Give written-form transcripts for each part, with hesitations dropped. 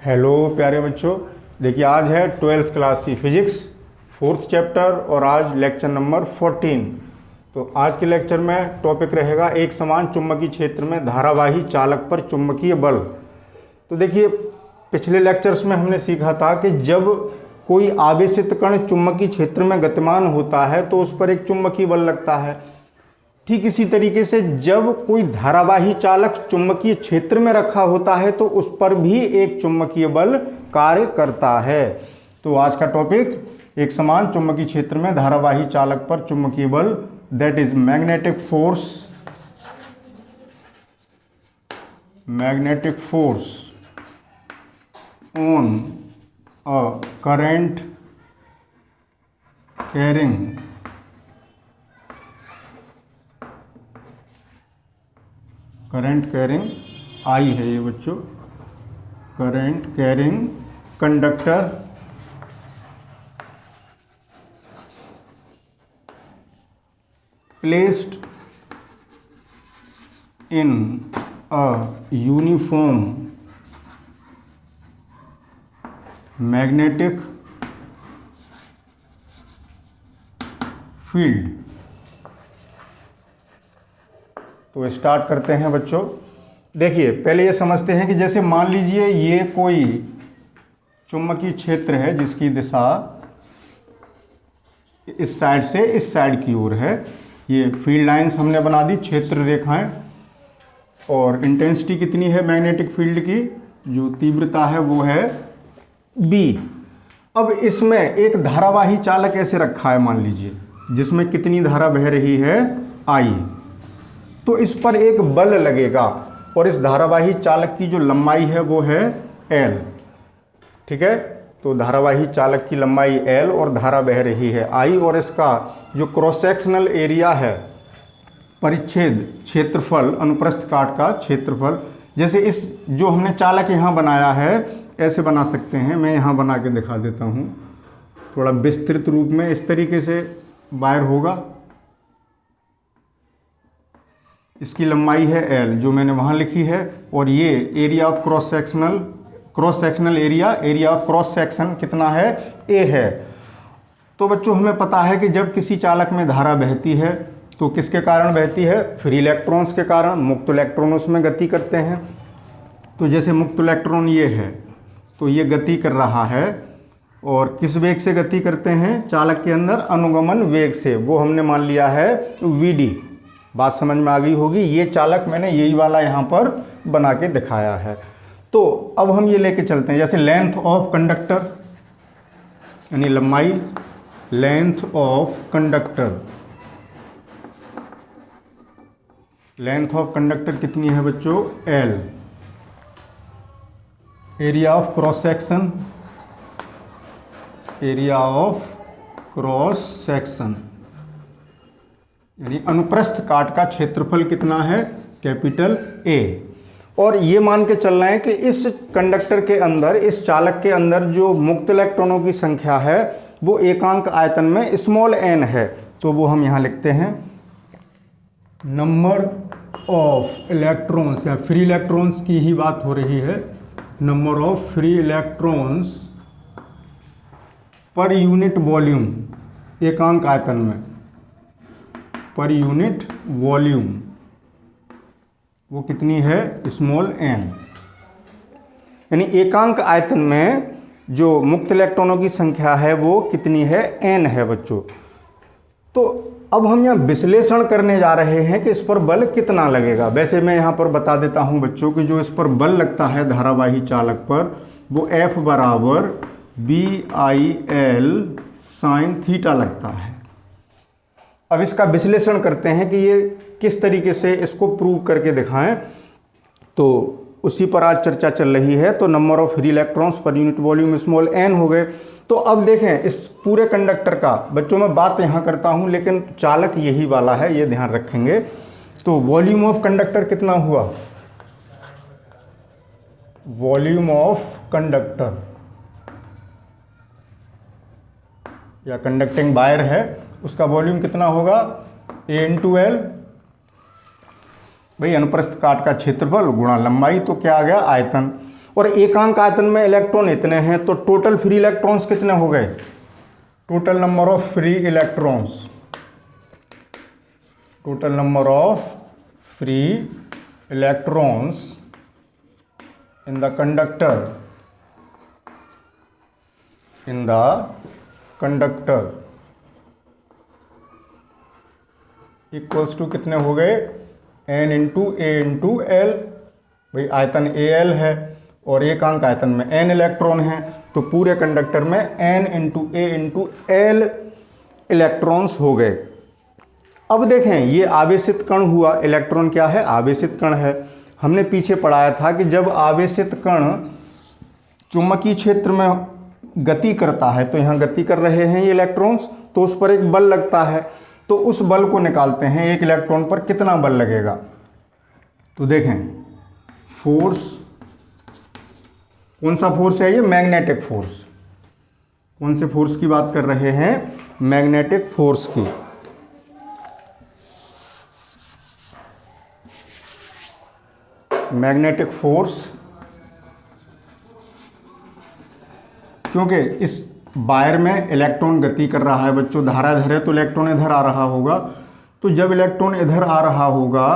Hello प्यारे बच्चों, देखिए आज है 12th क्लास की फिजिक्स 4th चैप्टर और आज लेक्चर नंबर 14। तो आज के लेक्चर में टॉपिक रहेगा एक समान चुंबकीय क्षेत्र में धारावाही चालक पर चुंबकीय बल। तो देखिए पिछले लेक्चर्स में हमने सीखा था कि जब कोई आवेशित कण चुंबकीय क्षेत्र में गतिमान होता है तो उस पर एक चुंबकीय बल लगता है। ठीक इसी तरीके से जब कोई धारावाही चालक चुंबकीय क्षेत्र में रखा होता है तो उस पर भी एक चुंबकीय बल कार्य करता है। तो आज का टॉपिक एक समान चुंबकीय क्षेत्र में धारावाही चालक पर चुंबकीय बल, that is magnetic force on a current carrying आई है ये बच्चों, current carrying conductor placed in a uniform magnetic field. तो स्टार्ट करते हैं बच्चों। देखिए पहले ये समझते हैं कि जैसे मान लीजिए ये कोई चुंबकीय क्षेत्र है जिसकी दिशा इस साइड से इस साइड की ओर है। ये फील्ड लाइंस हमने बना दी, क्षेत्र रेखाएं। और इंटेंसिटी कितनी है मैग्नेटिक फील्ड की, जो तीव्रता है वो है B। अब इसमें एक धारावाही चालक ऐसे रखा है मान लीजिए, जिसमें कितनी धारा बह रही है I। तो इस पर एक बल लगेगा और इस धारावाही चालक की जो लंबाई है वो है L। ठीक है, तो धारावाही चालक की लंबाई L और धारा बह रही है I, और इसका जो क्रॉस सेक्शनल एरिया है, परिच्छेद क्षेत्रफल, अनुप्रस्थ काट का क्षेत्रफल, जैसे इस जो हमने चालक यहाँ बनाया है ऐसे बना सकते हैं। मैं यहाँ बना के दिखा देता हूँ थोड़ा विस्तृत रूप में। इस तरीके से वायर होगा, इसकी लंबाई है L जो मैंने वहाँ लिखी है, और ये area of cross sectional area of cross section कितना है, A है। तो बच्चों हमें पता है कि जब किसी चालक में धारा बहती है तो किसके कारण बहती है, फ्री इलेक्ट्रॉन्स के कारण। मुक्त इलेक्ट्रॉन उसमें गति करते हैं। तो जैसे मुक्त इलेक्ट्रॉन ये है तो ये गति कर रहा है, और किस वेग से गति करते हैं चालक के अंदर, अनुगमन वेग से, वो हमने मान लिया है VD। बात समझ में आ गई होगी। ये चालक मैंने यही वाला यहाँ पर बना के दिखाया है। तो अब हम ये लेके चलते हैं, जैसे लेंथ ऑफ कंडक्टर यानी लंबाई, लेंथ ऑफ कंडक्टर कितनी है बच्चों, L। Area of cross section यानी अनुप्रस्थ काट का क्षेत्रफल कितना है, कैपिटल A। और ये मान के चल रहे हैं कि इस कंडक्टर के अंदर, इस चालक के अंदर जो मुक्त इलेक्ट्रॉनों की संख्या है वो एकांक आयतन में स्मॉल n है। तो वो हम यहाँ लिखते हैं नंबर ऑफ इलेक्ट्रॉन्स, या फ्री इलेक्ट्रॉन्स की ही बात हो रही है, number of free electrons per unit volume, एकांक आयतन में, पर यूनिट वॉल्यूम वो कितनी है, स्मॉल n। यानी एकांक आयतन में जो मुक्त इलेक्ट्रॉनों की संख्या है वो कितनी है, n है बच्चों। तो अब हम यहाँ विश्लेषण करने जा रहे हैं कि इस पर बल कितना लगेगा। वैसे मैं यहाँ पर बता देता हूँ बच्चों कि जो इस पर बल लगता है धारावाही चालक पर, वो F बराबर BIL sin थीटा लगता है। अब इसका विश्लेषण करते हैं कि ये किस तरीके से इसको प्रूव करके दिखाएं, तो उसी पर आज चर्चा चल रही है। तो number of free electrons per unit volume small n हो गए। तो अब देखें इस पूरे कंडक्टर का, बच्चों मैं बात यहाँ करता हूँ लेकिन चालक यही वाला है, ये ध्यान रखेंगे। तो वॉल्यूम ऑफ कंडक्टर कितना हुआ, वॉल्यूम ऑफ कंडक्टर या कंडक्टिंग वायर है उसका वॉल्यूम कितना होगा, A × L। भाई अनुप्रस्थ काट का क्षेत्रफल गुणा लंबाई, तो क्या आ गया, आयतन। और एकांक आयतन में इलेक्ट्रॉन इतने हैं, तो टोटल फ्री इलेक्ट्रॉन्स कितने हो गए? Total number of free electrons, total number of free electrons in the conductor equals to कितने हो गए? n into A into l. भाई आयतन Al है और एकांक आयतन में n इलेक्ट्रॉन है, तो पूरे कंडक्टर में n into A into L electrons हो गए। अब देखें, ये आवेशित कण हुआ, इलेक्ट्रॉन क्या है? आवेशित कण है। हमने पीछे पढ़ाया था कि जब आवेशित कण चुंबकीय क्षेत्र में गति करता है, तो यहाँ गति कर रहे हैं ये इलेक्ट्रॉन्स, तो उस पर एक बल लगता है, तो उस बल को निकालते हैं, एक इलेक्ट्रॉन पर कितना बल लगेगा। तो देखें, फोर्स, कौन सा फोर्स है ये? Magnetic force. कौन से फोर्स की बात कर रहे हैं? मैग्नेटिक फोर्स की। मैग्नेटिक फोर्स, क्योंकि इस वायर में इलेक्ट्रॉन गति कर रहा है बच्चों, धारा इधर है तो इलेक्ट्रॉन इधर आ रहा होगा, तो जब इलेक्ट्रॉन इधर आ रहा होगा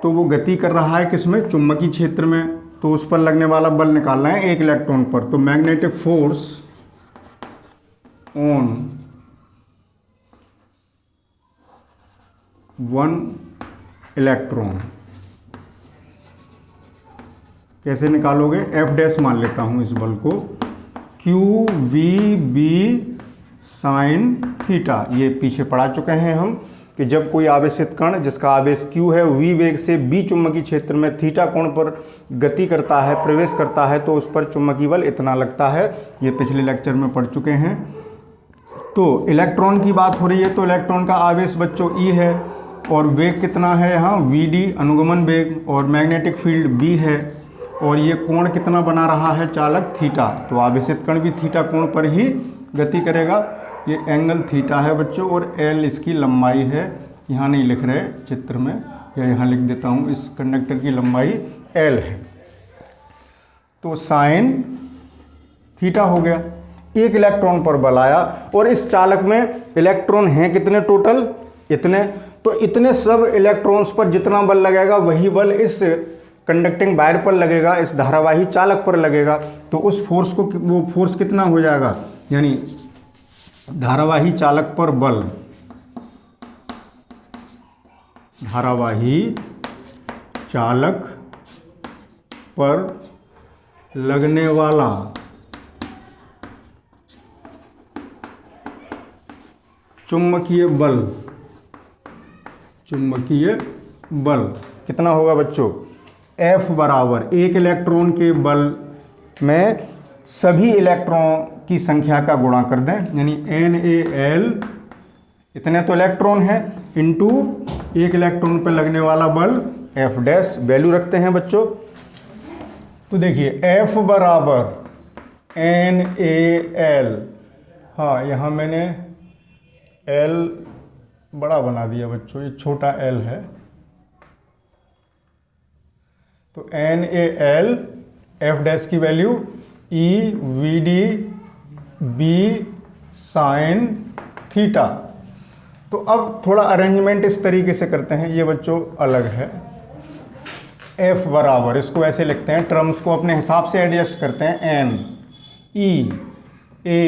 तो वो गति कर रहा है किसमें? चुंबकीय क्षेत्र में, तो उस पर लगने वाला बल निकालना है एक इलेक्ट्रॉन पर। तो magnetic force on one electron कैसे निकालोगे? एफ डैश मान लेता हूं इस बल को, q v B sine theta. ये पीछे पढ़ा चुके हैं हम कि जब कोई आवेशित कण जिसका आवेश क्यू है वी वेग से बी चुंबकीय क्षेत्र में थीटा कोण पर गति करता है, प्रवेश करता है, तो उस पर चुंबकीय बल इतना लगता है। ये पिछले लेक्चर में पढ़ चुके हैं। तो इलेक्ट्रॉन की बात हो रही है, तो इलेक्ट्रॉन का आवेश बच्चों ई है और वेग कितना है यहाँ? वी डी अनुगमन वेग, और मैग्नेटिक फील्ड बी है, और ये कोण कितना बना रहा है? चालक थीटा। तो आवेशित कण भी थीटा कोण पर ही गति करेगा। ये एंगल थीटा है बच्चों, और एल इसकी लंबाई है। यहाँ नहीं लिख रहे चित्र में, या यहाँ लिख देता हूँ, इस कंडक्टर की लंबाई एल है। तो साइन थीटा हो गया। एक इलेक्ट्रॉन पर बल आया, और इस चालक में इलेक्ट्रॉन हैं कितने टोटल? इतने। तो इतने सब इलेक्ट्रॉन्स पर जितना बल लगेगा वही बल इस कंडक्टिंग वायर पर लगेगा, इस धारावाही चालक पर लगेगा। तो उस फोर्स को, वो फोर्स कितना हो जाएगा? यानी धारावाही चालक पर बल, धारावाही चालक पर लगने वाला चुंबकीय बल, चुंबकीय बल कितना होगा बच्चों? F बराबर एक इलेक्ट्रॉन के बल में सभी इलेक्ट्रॉन की संख्या का गुणा कर दें, यानी NaL, इतने तो इलेक्ट्रॉन हैं, इंटू एक इलेक्ट्रॉन पर लगने वाला बल F डैश। वैल्यू रखते हैं बच्चों। तो देखिए F बराबर NaL, हाँ यहाँ मैंने L बड़ा बना दिया बच्चों, ये छोटा L है। तो NaL, F डैश की value EVD B sine theta. तो अब थोड़ा अरेंजमेंट इस तरीके से करते हैं, ये बच्चों अलग है। F बराबर, इसको ऐसे लिखते हैं, टर्म्स को अपने हिसाब से एडजस्ट करते हैं। N E A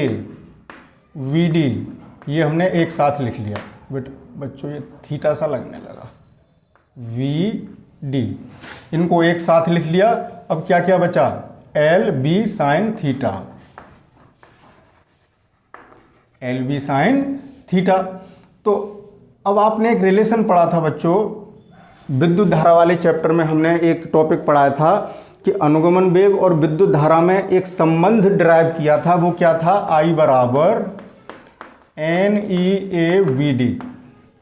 V D, ये हमने एक साथ लिख लिया। बट बच्चों ये थीटा सा लगने लगा। VD, इनको एक साथ लिख लिया। अब क्या क्या बचा? LB sine theta, LB sine theta. तो अब आपने एक रिलेशन पढ़ा था बच्चों, विद्युत धारा वाले चैप्टर में हमने एक टॉपिक पढ़ाया था कि अनुगमन वेग और विद्युत धारा में एक संबंध डिराइव किया था। वो क्या था? I बराबर NeAVD।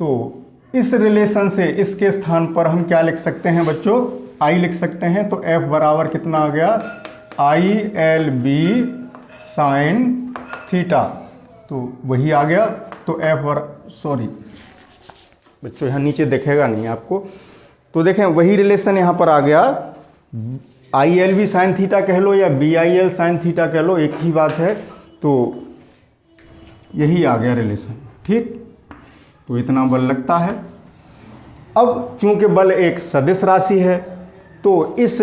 तो इस रिलेशन से इसके स्थान पर हम क्या लिख सकते हैं बच्चों? I लिख सकते हैं। तो F बराबर कितना आ गया? ILB sine theta. तो वही आ गया। तो सॉरी बच्चों, यहाँ नीचे दिखेगा नहीं आपको। तो देखें वही रिलेशन यहाँ पर आ गया। आई एल भी साइन थीटा कह लो या B I l sine theta कह लो, एक ही बात है। तो यही आ गया रिलेशन, ठीक। तो इतना बल लगता है। अब चूंकि बल एक सदिश राशि है तो इस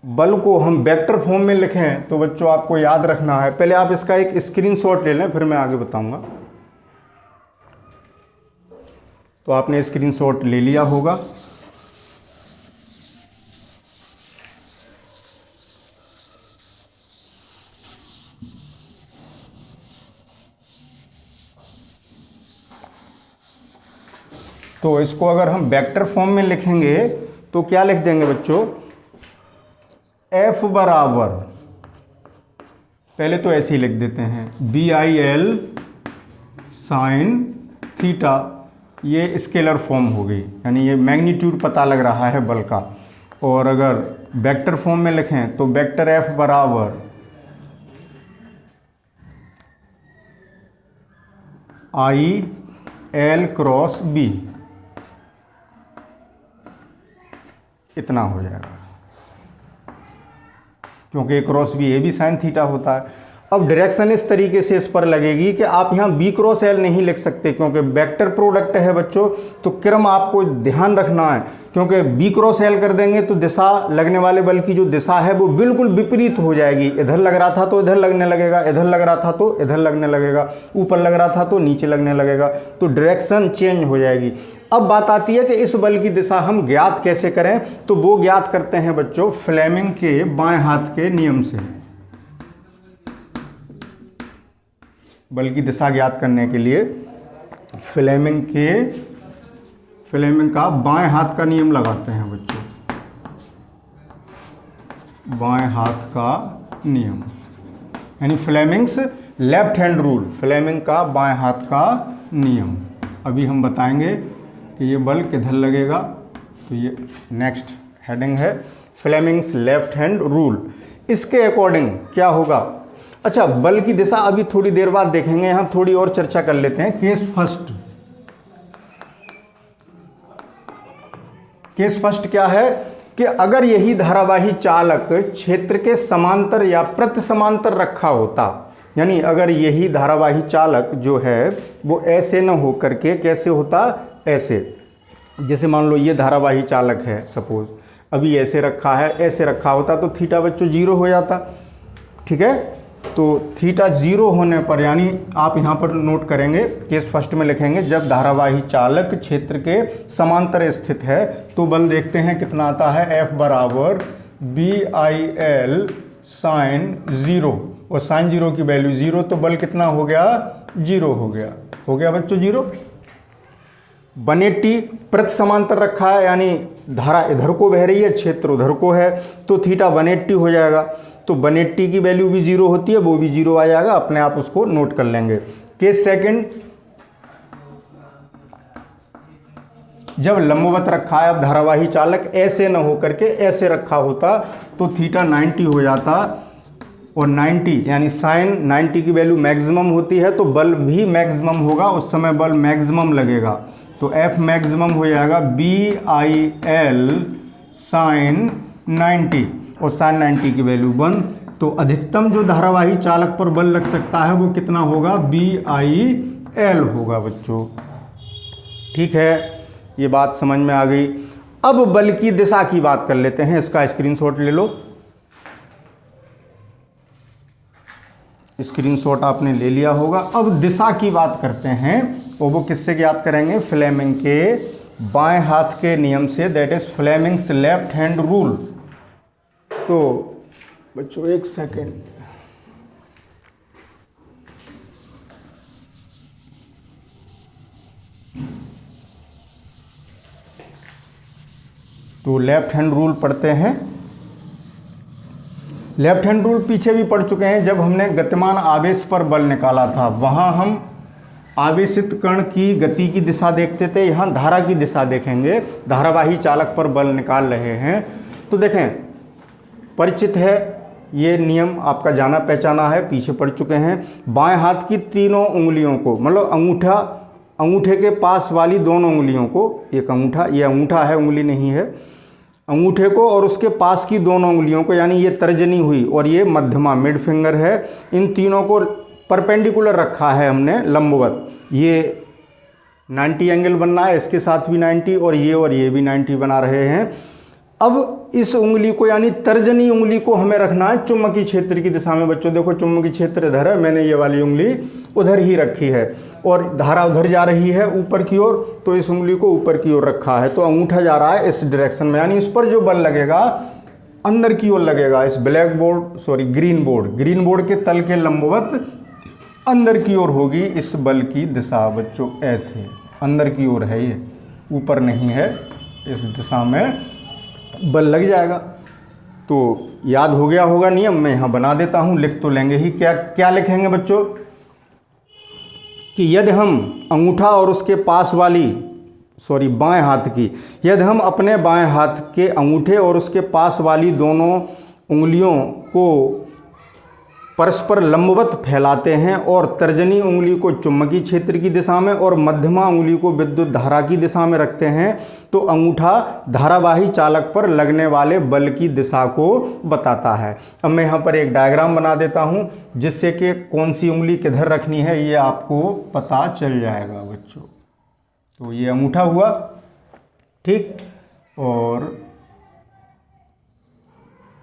बल को हम वेक्टर फॉर्म में लिखें तो बच्चों आपको याद रखना है, पहले आप इसका एक स्क्रीनशॉट ले लें फिर मैं आगे बताऊंगा। तो आपने स्क्रीनशॉट ले लिया होगा। तो इसको अगर हम वेक्टर फॉर्म में लिखेंगे तो क्या लिख देंगे बच्चों, F बराबर, पहले तो ऐसे ही लिख देते हैं, B I l sine theta, ये स्केलर फॉर्म हो गई, यानी ये मैग्नीट्यूड पता लग रहा है बल का। और अगर वेक्टर फॉर्म में लिखें तो वेक्टर F बराबर आई एल क्रॉस बी, इतना हो जाएगा, क्योंकि क्रॉस बी, ए भी साइन थीटा होता है। अब डायरेक्शन इस तरीके से इस पर लगेगी कि आप यहाँ बी क्रॉस एल नहीं लिख सकते, क्योंकि वेक्टर प्रोडक्ट है बच्चों, तो क्रम आपको ध्यान रखना है, क्योंकि बी क्रॉस एल कर देंगे तो दिशा, लगने वाले बल की जो दिशा है वो बिल्कुल विपरीत हो जाएगी। इधर लग रहा था तो इधर लगने लगेगा, इधर लग रहा था तो इधर लगने लगेगा, ऊपर लग रहा था तो नीचे लगने लगेगा, तो डायरेक्शन चेंज हो जाएगी। अब बात आती है कि इस बल की दिशा हम ज्ञात कैसे करें, तो वो ज्ञात करते हैं बच्चों फ्लेमिंग के बाएं हाथ के नियम से। बल की दिशा ज्ञात करने के लिए फ्लेमिंग का बाएं हाथ का नियम लगाते हैं बच्चों, बाएं हाथ का नियम, यानी Fleming's left hand rule, Fleming का बाएं हाथ का नियम। अभी हम बताएंगे कि ये बल किधर लगेगा, तो ये नेक्स्ट हेडिंग है फ्लेमिंग्स लेफ्ट हैंड रूल। इसके अकॉर्डिंग क्या होगा, अच्छा बल की दिशा अभी थोड़ी देर बाद देखेंगे, यहां थोड़ी और चर्चा कर लेते हैं। केस फर्स्ट क्या है कि अगर यही धारावाही चालक क्षेत्र के समांतर या प्रति समांतर रखा होता, यानी अगर यही धारावाही चालक जो है वो ऐसे न हो करके कैसे होता, ऐसे, जैसे मान लो ये धारावाही चालक है, सपोज अभी ऐसे रखा है, ऐसे रखा होता तो थीटा बच्चों जीरो हो जाता, ठीक है। तो थीटा जीरो होने पर, यानी आप यहाँ पर नोट करेंगे, केस फर्स्ट में लिखेंगे जब धारावाही चालक क्षेत्र के समांतर स्थित है तो बल देखते हैं कितना आता है, F बराबर B I l sine zero, और साइन जीरो की वैल्यू जीरो, तो बल कितना हो गया, जीरो हो गया बच्चों जीरो। 180 प्रति समांतर रखा है, यानी धारा इधर को बह रही है, क्षेत्र उधर को है, तो थीटा 180 हो जाएगा, तो 180 की वैल्यू भी जीरो होती है, वो भी जीरो आ जाएगा, अपने आप उसको नोट कर लेंगे। केस सेकंड, जब लंबवत रखा है, अब धारावाही चालक ऐसे न हो करके ऐसे रखा होता तो थीटा 90 हो जाता, और 90 यानी साइन 90 की वैल्यू मैक्सिमम होती है तो बल भी मैक्सिमम होगा, उस समय बल मैक्सिमम लगेगा, तो F मैक्सिमम हो जाएगा बी आई एल साइन 90, और साइन 90 की वैल्यू 1, तो अधिकतम जो धारावाही चालक पर बल लग सकता है वो कितना होगा, बी आई एल होगा बच्चों, ठीक है। ये बात समझ में आ गई। अब बल की दिशा की बात कर लेते हैं, इसका स्क्रीनशॉट ले लो। स्क्रीनशॉट आपने ले लिया होगा। अब दिशा की बात करते हैं, और वो किससे ज्ञात करेंगे, फ्लेमिंग के बाएं हाथ के नियम से, that is Fleming's left hand rule. तो बच्चों एक सेकेंड, तो लेफ्ट हैंड रूल पढ़ते हैं। लेफ्ट हैंड रूल पीछे भी पढ़ चुके हैं, जब हमने गतिमान आवेश पर बल निकाला था, वहां हम आवेशित कण की गति की दिशा देखते थे, यहाँ धारा की दिशा देखेंगे, धारावाही चालक पर बल निकाल रहे हैं। तो देखें, परिचित है ये नियम, आपका जाना पहचाना है, पीछे पढ़ चुके हैं। बाएं हाथ की तीनों उंगलियों को, मतलब अंगूठे के पास वाली दोनों उंगलियों को, एक अंगूठा, ये अंगूठा है, उंगली नहीं है, अंगूठे को और उसके पास की दोनों उंगलियों को, यानी ये तर्जनी हुई और ये मध्यमा मिड फिंगर है, इन तीनों को परपेंडिकुलर रखा है हमने लंबवत। ये 90 एंगल बन रहा है, इसके साथ भी 90 और ये भी 90 बना रहे हैं। अब इस उंगली को यानी तर्जनी उंगली को हमें रखना है चुंबकीय क्षेत्र की दिशा में। बच्चों देखो चुंबकीय क्षेत्र इधर है, मैंने ये वाली उंगली उधर ही रखी है और धारा उधर जा रही है ऊपर की ओर, तो इस उंगली को ऊपर की ओर रखा है, तो अंगूठा जा रहा है इस डायरेक्शन में, यानी इस पर जो बल लगेगा अंदर की ओर लगेगा, इस ग्रीन बोर्ड के तल के लंबवत अंदर की ओर होगी इस बल की दिशा। बच्चों ऐसे अंदर की ओर है, ये ऊपर नहीं है, इस दिशा में बल लग जाएगा। तो याद हो गया होगा नियम, मैं यहाँ बना देता हूँ, लिख तो लेंगे ही। क्या क्या लिखेंगे बच्चों कि यदि हम अंगूठा और उसके पास वाली बाएं हाथ की, यदि हम अपने बाएं हाथ के अंगूठे और उसके पास वाली दोनों उंगलियों को परस्पर लंबवत फैलाते हैं और तर्जनी उंगली को चुंबकीय क्षेत्र की दिशा में और मध्यमा उंगली को विद्युत धारा की दिशा में रखते हैं, तो अंगूठा धारावाही चालक पर लगने वाले बल की दिशा को बताता है। अब मैं यहाँ पर एक डायग्राम बना देता हूँ जिससे कि कौन सी उंगली किधर रखनी है ये आपको पता चल जाएगा बच्चों। तो ये अंगूठा हुआ, ठीक, और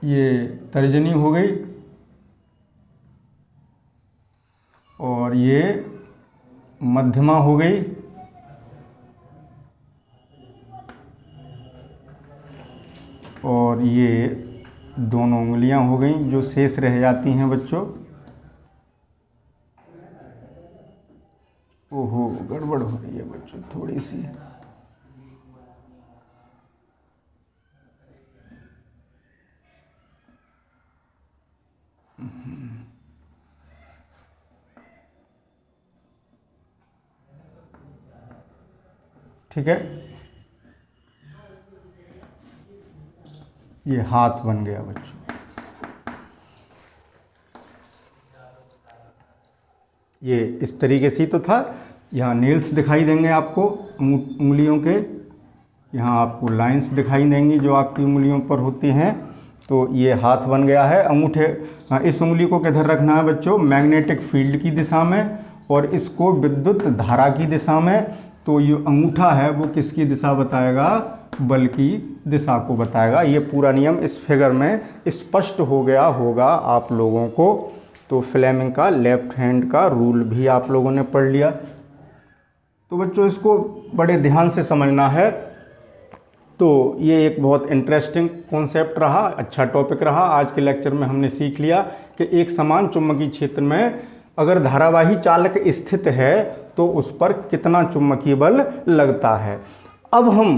ये तर्जनी हो गई और ये मध्यमा हो गई और ये दोनों उंगलियां हो गई जो शेष रह जाती हैं बच्चों। ओहो गड़बड़ हो रही है बच्चों थोड़ी सी। ठीक है, ये हाथ बन गया बच्चों। ये इस तरीके से ही तो था। यहाँ नेल्स दिखाई देंगे आपको उंगलियों के, यहाँ आपको लाइंस दिखाई देंगी जो आपकी उंगलियों पर होती हैं। तो ये हाथ बन गया है। अंगूठे, इस उंगली को किधर रखना है बच्चों? मैग्नेटिक फील्ड की दिशा में, और इसको विद्युत धारा की दिशा में। तो ये अंगूठा है वो किसकी दिशा बताएगा? बल की दिशा को बताएगा। ये पूरा नियम इस फिगर में स्पष्ट हो गया होगा आप लोगों को। तो फ्लेमिंग का लेफ्ट हैंड का रूल भी आप लोगों ने पढ़ लिया। तो बच्चों इसको बड़े ध्यान से समझना है। तो ये एक बहुत इंटरेस्टिंग कॉन्सेप्ट रहा, अच्छा टॉपिक रहा। आज के लेक्चर में हमने सीख लिया कि एक समान चुंबकीय क्षेत्र में अगर धारावाही चालक स्थित है तो उस पर कितना चुंबकीय बल लगता है। अब हम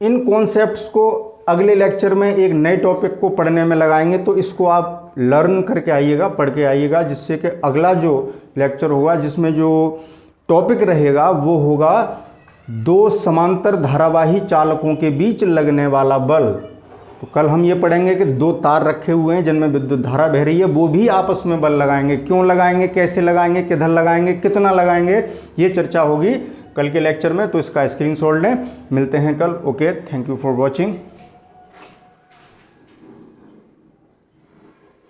इन कॉन्सेप्ट्स को अगले लेक्चर में एक नए टॉपिक को पढ़ने में लगाएंगे। तो इसको आप लर्न करके आइएगा, पढ़ के आइएगा, जिससे कि अगला जो लेक्चर होगा जिसमें जो टॉपिक रहेगा वो होगा दो समांतर धारावाही चालकों के बीच लगने वाला बल। तो कल हम ये पढ़ेंगे कि दो तार रखे हुए हैं जिनमें विद्युत धारा बह रही है, वो भी आपस में बल लगाएंगे। क्यों लगाएंगे, कैसे लगाएंगे, किधर लगाएंगे, कितना लगाएंगे, ये चर्चा होगी कल के लेक्चर में। तो इसका स्क्रीनशॉट लें। मिलते हैं कल। Okay, thank you for watching.